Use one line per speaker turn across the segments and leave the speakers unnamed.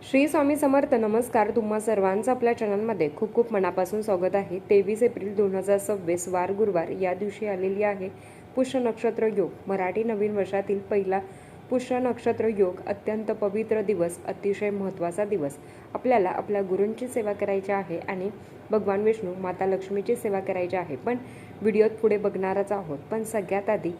श्री स्वामी समर्थ. नमस्कार. तुम्हा सर्वांचं आपल्या चॅनलमध्ये खूप खूप मनापासून स्वागत आहे. 23 एप्रिल 2026 वार गुरुवार या दिवशी आलेली आहे पुष्य नक्षत्र योग. मराठी नवीन वर्षातील पहिला पुष्य नक्षत्र योग. अत्यंत पवित्र दिवस, अतिशय महत्त्वाचा दिवस. आपल्याला आपल्या गुरूंची सेवा करायची आहे आणि भगवान विष्णू, माता लक्ष्मीची सेवा करायची आहे. पण व्हिडिओत पुढे बघणारच आहोत. पण सगळ्यात आधी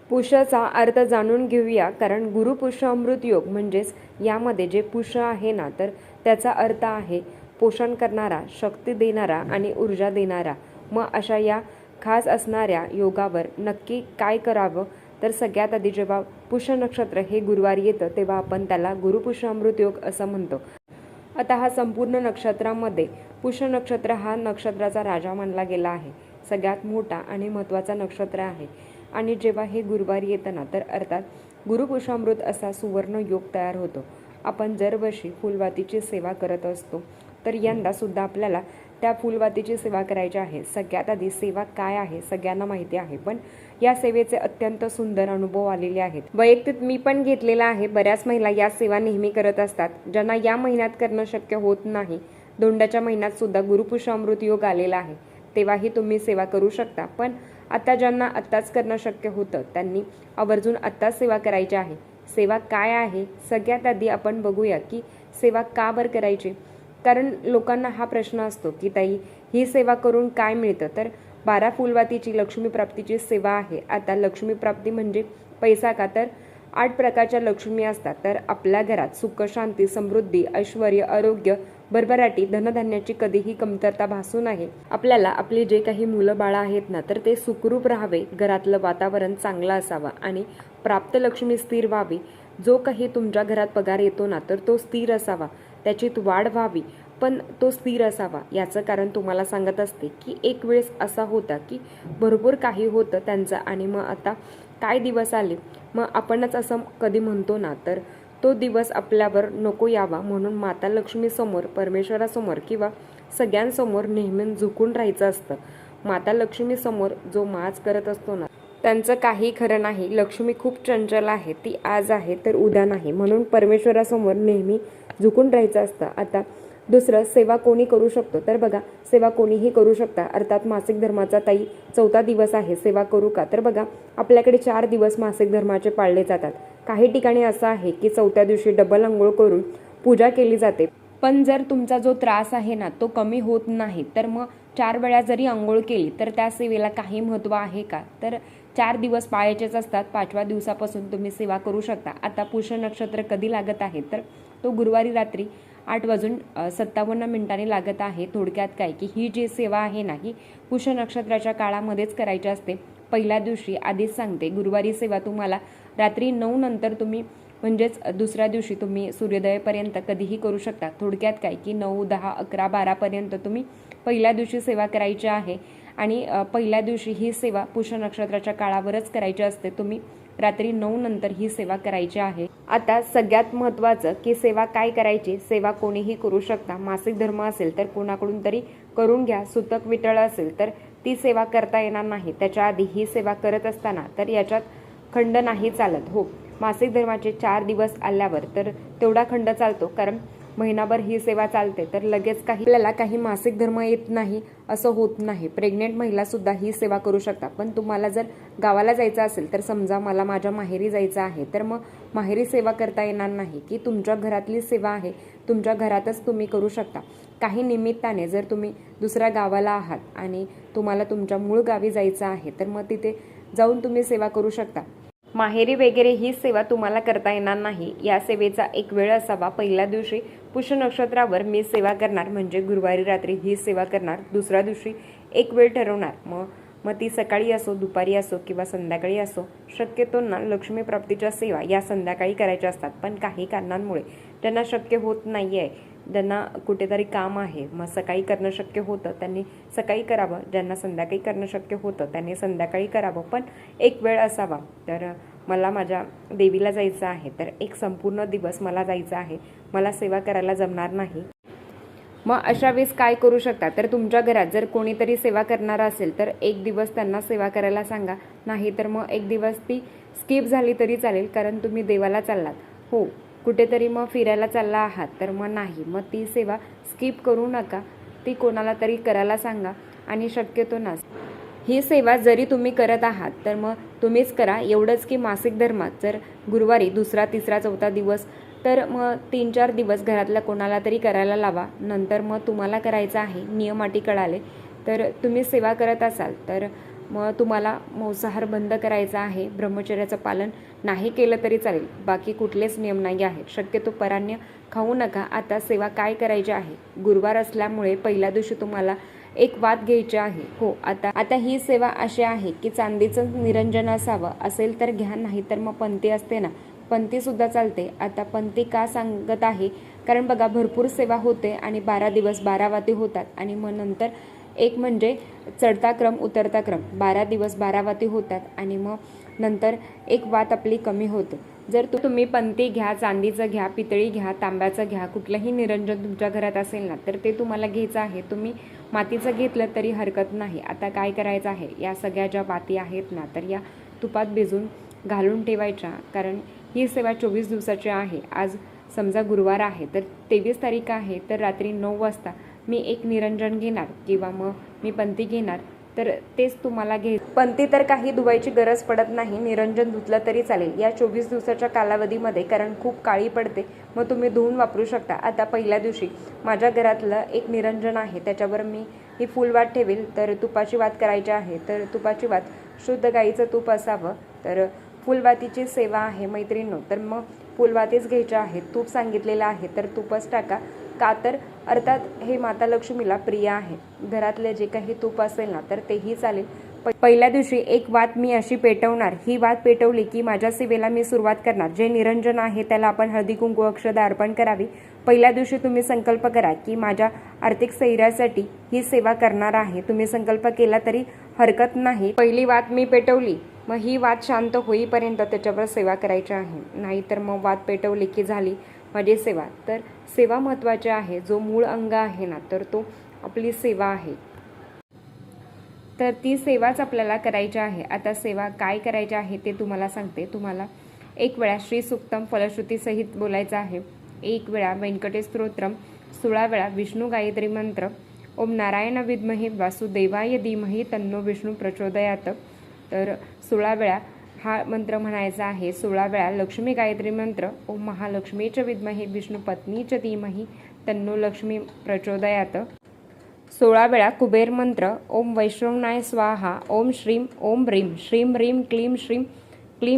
पुष्याचा अर्थ जाणून घेऊया. कारण गुरु पुष्य अमृत योग म्हणजेच यामध्ये जे पुष्य आहे ना, तर त्याचा अर्थ आहे पोषण करणारा, शक्ती देणारा आणि ऊर्जा देणारा. मग अशा या खास असणाऱ्या योगावर नक्की काय करावं, तर सगळ्यात आधी जेव्हा पुष्य नक्षत्र हे गुरुवारी येतं तेव्हा आपण त्याला गुरुपुष्य अमृत योग असं म्हणतो. आता हा संपूर्ण नक्षत्रामध्ये पुष्य नक्षत्र हा नक्षत्राचा राजा मानला गेला आहे. सगळ्यात मोठा आणि महत्त्वाचा नक्षत्र आहे. आणि जेव्हा हे गुरुवारी येतं ना, तर अर्थात गुरुपुष्यामृत असा सुवर्ण योग तयार होतो. आपण दरवर्षी फुलवातीची सेवा करत असतो, तर यंदासुद्धा आपल्याला त्या फुलवातीची सेवा करायची आहे. सगळ्यात आधी सेवा काय आहे सगळ्यांना माहिती आहे, पण या सेवेचे अत्यंत सुंदर अनुभव आलेले आहेत. वैयक्तिक मी पण घेतलेला आहे. बऱ्याच महिला या सेवा नेहमी करत असतात. ज्यांना या महिन्यात करणं शक्य होत नाही, धोंड्याच्या महिन्यात सुद्धा गुरुपुष्य अमृत योग आलेला आहे, तेव्हाही तुम्ही सेवा करू शकता. पण आता ज्यांना आत्ताच करणं शक्य होतं त्यांनी आवर्जून आत्ताच सेवा करायची आहे. सेवा काय आहे सगळ्यात आधी आपण बघूया की सेवा का बरं करायची. कारण लोकांना हा प्रश्न असतो की ताई, ही सेवा करून काय मिळतं. तर 12 फुलवातीची लक्ष्मी प्राप्तीची सेवा आहे. आता लक्ष्मी प्राप्ती म्हणजे पैसा का, तर 8 प्रकारच्या लक्ष्मी असतात. तर आपल्या घरात सुख, शांती, समृद्धी, ऐश्वर, आरोग्य, भरभराटी, धनधान्याची कधीही कमतरता भासू नये. आपल्याला आपली जे काही मुलं बाळं आहेत ना, तर ते सुखरूप राहावे, घरातलं वातावरण चांगलं असावं आणि प्राप्त लक्ष्मी स्थिर व्हावी. जो काही तुमच्या घरात पगार येतो ना, तर तो स्थिर असावा, त्याची वाढ व्हावी, पण तो स्थिर असावा. याचं कारण तुम्हाला सांगत असते की एक वेळेस असा होता की भरपूर काही होतं त्यांचं, आणि मग आता काय दिवस आले, मग आपणच असं कधी म्हणतो ना, तर तो दिवस आपल्यावर नको यावा म्हणून माता लक्ष्मीसमोर, परमेश्वरासमोर किंवा सगळ्यांसमोर नेहमी झुकून राहायचं असतं. माता लक्ष्मीसमोर जो माज करत असतो ना, त्यांचं काही खरं नाही. लक्ष्मी खूप चंचल आहे, ती आज आहे तर उद्या नाही, म्हणून परमेश्वरासमोर नेहमी झुकून राहायचं असतं. आता दुसरं, सेवा कोणी करू शकतो, तर बघा सेवा कोणीही करू शकता. अर्थात मासिक धर्माचा ताई 4था दिवस आहे, सेवा करू का, तर बघा आपल्याकडे 4 दिवस मासिक धर्माचे पाळले जातात. काही ठिकाणी असं आहे की 4थ्या दिवशी डबल अंघोळ करून पूजा केली जाते. पण जर तुमचा जो त्रास आहे ना, तो कमी होत नाही, तर मग 4 वेळा जरी अंघोळ केली तर त्या सेवेला काही महत्त्व आहे का, तर 4 दिवस पाळायचेच असतात. 5व्या दिवसापासून तुम्ही सेवा करू शकता. आता पुष्य नक्षत्र कधी लागत आहे, तर तो गुरुवारी रात्री 8:57 लागत आहे. थोडक्यात काय की ही जी सेवा आहे ना, ही पुष्य नक्षत्राच्या काळामध्येच करायची असते. पहिल्या दिवशी आधीच सांगते, गुरुवारी सेवा तुम्हाला रात्री 9 नंतर तुम्ही म्हणजेच दुसऱ्या दिवशी तुम्ही सूर्योदयापर्यंत कधीही करू शकता. थोडक्यात काय की 9, 10, 11, 12पर्यंत तुम्ही पहिल्या दिवशी सेवा करायची आहे. आणि पहिल्या दिवशी ही सेवा पुष्य नक्षत्राच्या काळावरच करायची असते. तुम्ही रात्री 9 नंतर ही सेवा करायची आहे. आता सगळ्यात महत्त्वाचं की सेवा काय करायची. सेवा कोणीही करू शकता. मासिक धर्म असेल तर कोणाकडून तरी करून घ्या. सुतक विटळ असेल तर ती सेवा करता येणार नाही. त्याच्या आधी ही सेवा करत असताना तर याच्यात खंड नाही चालत. हो, मासिक धर्माचे 4 दिवस आल्यावर तर तेवढा खंड चालतो, कारण महिनाभर ही सेवा चालते. तर लगेच आपल्याला काही मासिक धर्म येत नाही असं होत नाही. प्रेग्नेंट महिला सुद्धा ही सेवा करू शकता. पण तुम्हाला जर गावाला जायचं असेल, तर समजा मला माझ्या माहेरी जायचं आहे, तर मग माहेरी सेवा करता येणार नाही. की तुमच्या घरातली सेवा आहे, तुमच्या घरातच तुम्ही करू शकता. काही निमित्ताने जर तुम्ही दुसऱ्या गावाला आहात आणि तुम्हाला तुमच्या मूळ गावी जायचं आहे, तर मग तिथे जाऊन तुम्ही सेवा करू शकता. माहेरी वगैरे ही सेवा तुम्हाला करता येणार नाही. या सेवेचा एक वेळ असावा. पहिल्या दिवशी पुष्य नक्षत्रावर मी सेवा करणार म्हणजे गुरुवारी रात्री ही सेवा करणार. दुसऱ्या दिवशी एक वेळ ठरवणार. मग ती सकाळी असो, दुपारी असो किंवा संध्याकाळी असो. शक्यतो ना लक्ष्मी प्राप्तीच्या सेवा या संध्याकाळी करायच्या असतात. पण काही कारणांमुळे ज्यांना शक्य होत नाही आहे, ज्यांना कुठेतरी काम आहे, मग सकाळी करणं शक्य होतं त्यांनी सकाळी करावं. ज्यांना संध्याकाळी करणं शक्य होतं त्यांनी संध्याकाळी करावं. पण एक वेळ असावा. तर मला माझ्या देवीला जायचं आहे, तर एक संपूर्ण दिवस मला जायचं आहे, मला सेवा करायला जमणार नाही. मग अशा वेळेस काय करू शकता, तर तुमच्या घरात जर कोणीतरी सेवा करणारा असेल तर एक दिवस त्यांना सेवा करायला सांगा. नाही तर मग एक दिवस ती स्किप झाली तरी चालेल, कारण तुम्ही देवाला चाललात. हो, कुठेतरी मग फिरायला चालला आहात तर मग नाही, मग ती सेवा स्किप करू नका, ती कोणाला तरी करायला सांगा. आणि शक्यतो ना ही सेवा जरी तुम्ही करत आहात तर मग तुम्हीच करा. एवढंच की मासिक धर्मात जर गुरुवारी दुसरा, तिसरा, चौथा दिवस तर मग 3-4 दिवस घरातल्या कोणाला तरी करायला लावा. नंतर मग तुम्हाला करायचं आहे, नियम अटी कळाले तर तुम्ही सेवा करत असाल तर मग तुम्हाला मांसाहार बंद करायचा आहे. ब्रह्मचर्याचं पालन नाही केलं तरी चालेल, बाकी कुठलेच नियम नाही आहेत. शक्यतो परान्न खाऊ नका. आता सेवा काय करायची आहे, गुरुवार असल्यामुळे पहिल्या दिवशी तुम्हाला एक वात घ्यायची आहे. हो, आता ही सेवा अशी आहे की चांदीचं निरंजन असावं असेल तर घ्या, नाही तर मग पंथी असते ना, पंथी सुद्धा चालते. आता पंथी का सांगत आहे, कारण बघा भरपूर सेवा होते आणि 12 दिवस 12 वाती होतात आणि मग नंतर एक म्हणजे चढता क्रम उतरता क्रम, 12 दिवस 12 वाती होतात आणि मग नंतर एक वात आपली कमी होते. जर तुम्ही पंथी घ्या, चांदीचं घ्या, पितळी घ्या, तांब्याचं घ्या, कुठलंही निरंजन तुमच्या घरात असेल ना तर ते तुम्हाला घ्यायचं आहे. तुम्ही मातीचं घेतलं तरी हरकत नाही. आता काय करायचं आहे, या सगळ्या ज्या वाती आहेत ना तर या तुपात भिजून घालून ठेवायच्या, कारण ही सेवा 24 दिवसाची आहे. आज समजा गुरुवार आहे तर 23 तारीख आहे, तर रात्री 9 वाजता मी एक निरंजन घेणार किंवा मग मी पंथी घेणार, तर तेच तुम्हाला पंथी तर काही धुवायची गरज पडत नाही, निरंजन धुतलं तरी चालेल या 24 दिवसाच्या कालावधीमध्ये, कारण खूप काळी पडते, मग तुम्ही धुवून वापरू शकता. आता पहिल्या दिवशी माझ्या घरातलं एक निरंजन आहे, त्याच्यावर मी ही फुलवात ठेवेल. तर तुपाची वात करायची आहे, तर तुपाची वात शुद्ध गाईचं तूप असावं. तर फुलवातीची सेवा आहे मैत्रिणींनो, तर मग फुलवातीच घ्यायच्या आहेत. तूप सांगितलेलं आहे तर तूपच टाका, का तर अर्थात हे माता लक्ष्मीला प्रिय आहे. घरातले जे काही तूप असेल ना तर तेही चालेल. पहिल्या दिवशी एक वात मी अशी पेटवणार. ही वात पेटवली की माझ्या सेवेला मी सुरुवात करणार. जे निरंजन आहे त्याला आपण हळदी कुंकू अक्षदा अर्पण करावी. पहिल्या दिवशी तुम्ही संकल्प करा की माझ्या आर्थिक स्थैर्यासाठी ही सेवा करणार आहे. तुम्ही संकल्प केला तरी हरकत नाही. पहिली वात मी पेटवली, मग ही वात शांत होईपर्यंत त्याच्यावर सेवा करायची आहे. नाहीतर मग वात पेटवली की झाली माझी सेवा. तर सेवा महत्त्वाची आहे. जो मूळ अंग आहे ना तर तो आपली सेवा आहे, तर ती सेवाच आपल्याला करायची आहे. आता सेवा काय करायची आहे ते तुम्हाला सांगते. तुम्हाला एक वेळा श्री सुक्तम फलश्रुतीसहित बोलायचं आहे, एक वेळा व्यंकटेश स्तोत्रम, 16 वेळा विष्णू गायत्री मंत्र, ओम नारायण विद्महे वासुदेवाय धीमहि तन्नो विष्णू प्रचोदयात, तर 16 वेळा हा मंत्र म्हणायचा आहे. 16 वेळा लक्ष्मी गायत्री मंत्र, ओम महालक्ष्मीच विद्महे विष्णू पत्नीच धीमहि तन्नो लक्ष्मी प्रचोदयात, 16 वेळा कुबेर मंत्र, ओम वैष्णवनाय स्वाहा, ओम श्रीम ओम ह्रीम श्रीम ह्रीम क्लीम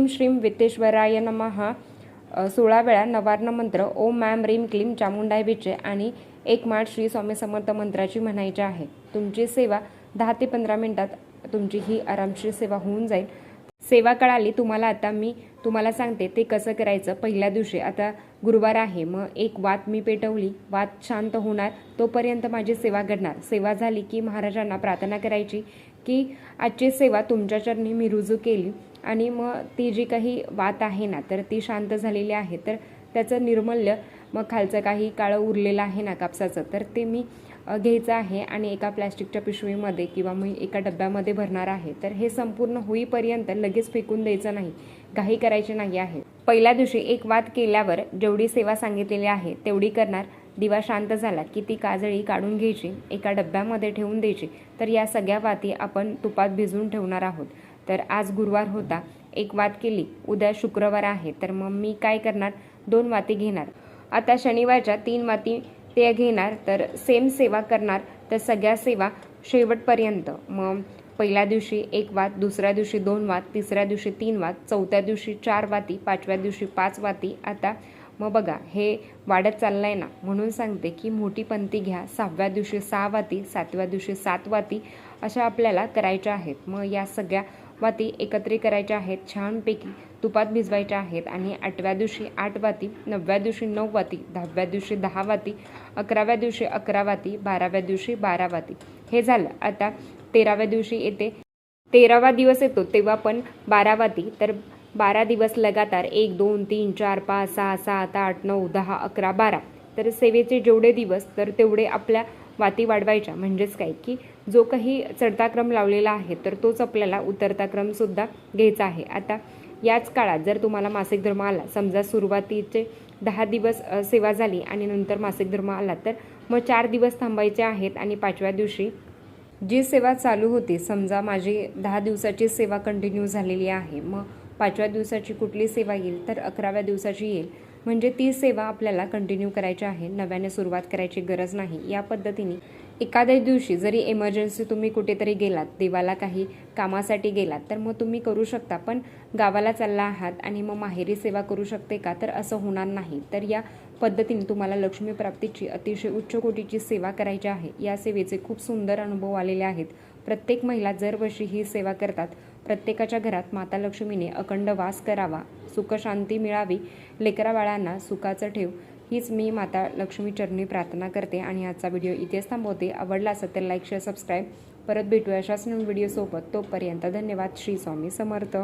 श्रीम वित्तेश्वराय नमः, 16 वेळा नवार्ण मंत्र, ओम मॅम ह्रीम क्लीम चामुंडाय विचे, आणि एक माळ श्री स्वामी समर्थ मंत्राची म्हणायची आहे. तुमची सेवा 10 ते 15 मिनिटात तुमची ही आरामशीर सेवा होऊन जाईल. सेवा कळाली तुम्हाला. आता मी तुम्हाला सांगते ते कसं करायचं. पहिल्या दिवशी आता गुरुवार आहे, मग एक वात मी पेटवली, वात शांत होणार तोपर्यंत माझी सेवा घडणार. सेवा झाली की महाराजांना प्रार्थना करायची की आजची सेवा तुमच्या चरणी मी रुजू केली, आणि मग ती जी काही वात आहे ना तर ती शांत झालेली आहे, तर त्याचं निर्मल्य मग खालचं काही काळं उरलेलं आहे ना कापसाचं, तर ते मी घ्यायचं आहे आणि एका प्लॅस्टिकच्या पिशवीमध्ये किंवा मी एका डब्यामध्ये भरणार आहे. तर हे संपूर्ण होईपर्यंत लगेच फेकून द्यायचं नाही, घाई करायची नाही आहे. पहिल्या दिवशी एक वात केल्यावर जेवढी सेवा सांगितलेली आहे तेवढी करणार. दिवा शांत झाला की ती काजळी काढून घ्यायची, एका डब्यामध्ये ठेवून द्यायची. तर या सगळ्या वाती आपण तुपात भिजवून ठेवणार आहोत. तर आज गुरुवार होता, एक वात केली, उद्या शुक्रवार आहे, तर मग मी काय करणार, 2 वाती घेणार. आता शनिवारच्या 3 वाती ते घेणार, तर सेम सेवा करणार. तर सगळ्या सेवा शेवटपर्यंत, मग पहिल्या दिवशी एक वात, दुसऱ्या दिवशी 2 वात, तिसऱ्या दिवशी 3 वात, चौथ्या दिवशी 4 वाती, 5व्या दिवशी 5 वाती. आता मग बघा हे वाढत चाललं आहे ना, म्हणून सांगते की मोठी पंथी घ्या. 6व्या दिवशी 6 वाती, 7व्या दिवशी 7 वाती अशा आपल्याला करायच्या आहेत. मग या सगळ्या वाती एकत्रित करायच्या आहेत, छानपैकी तुपात भिजवायच्या आहेत. आणि 8व्या दिवशी 8 वाती, 9व्या दिवशी 9 वाती, 10व्या दिवशी 10 वाती, 11व्या दिवशी 11 वाती, 12व्या दिवशी 12 वाती. हे झालं. आता 13व्या दिवशी येते, 13वा दिवस येतो तेव्हा पण 12 वाती. तर 12 दिवस लगातार 1 2 3 4 5 6 7 8 9 10 11 12. तर सेवेचे जेवढे दिवस तर तेवढे आपल्या वाती वाढवायच्या. म्हणजेच काय की जो काही चढता क्रम लावलेला आहे तर तोच आपल्याला उतरता क्रमसुद्धा घ्यायचा आहे. आता याच काळात जर तुम्हाला मासिक धर्म आला, समजा सुरुवातीचे 10 दिवस सेवा झाली आणि नंतर मासिक धर्म आला तर मग 4 दिवस थांबायचे आहेत आणि 5व्या दिवशी जी सेवा चालू होती, समजा माझी 10 दिवसाची सेवा कंटिन्यू झालेली आहे, मग 5व्या दिवसाची कुठली सेवा येईल तर 11व्या दिवसाची येईल. म्हणजे ती सेवा आपल्याला कंटिन्यू करायची आहे, नव्याने सुरुवात करायची गरज नाही. या पद्धतीने एखाद्या दिवशी जरी इमर्जन्सी तुम्ही कुठेतरी गेलात, देवाला काही कामासाठी गेलात, तर मग तुम्ही करू शकता. पण गावाला चालला आहात आणि मग माहेरी सेवा करू शकते का, तर असं होणार नाही. तर या पद्धतीने तुम्हाला लक्ष्मी प्राप्तीची अतिशय उच्च कोटीची सेवा करायची आहे. या सेवेचे खूप सुंदर अनुभव आलेले आहेत. प्रत्येक महिला दरवर्षी ही सेवा करतात. प्रत्येकाच्या घरात माता लक्ष्मीने अखंड वास करावा, सुखशांती मिळावी, लेकराबाळांना सुखाचं ठेव, हीच मी माता लक्ष्मी चरणी प्रार्थना करते. आणि आजचा व्हिडिओ इथेच थांबवते. आवडला असेल तर लाईक, शेअर, सबस्क्राईब. परत भेटूया अशाच नवीन व्हिडिओसोबत. तोपर्यंत धन्यवाद. श्री स्वामी समर्थ.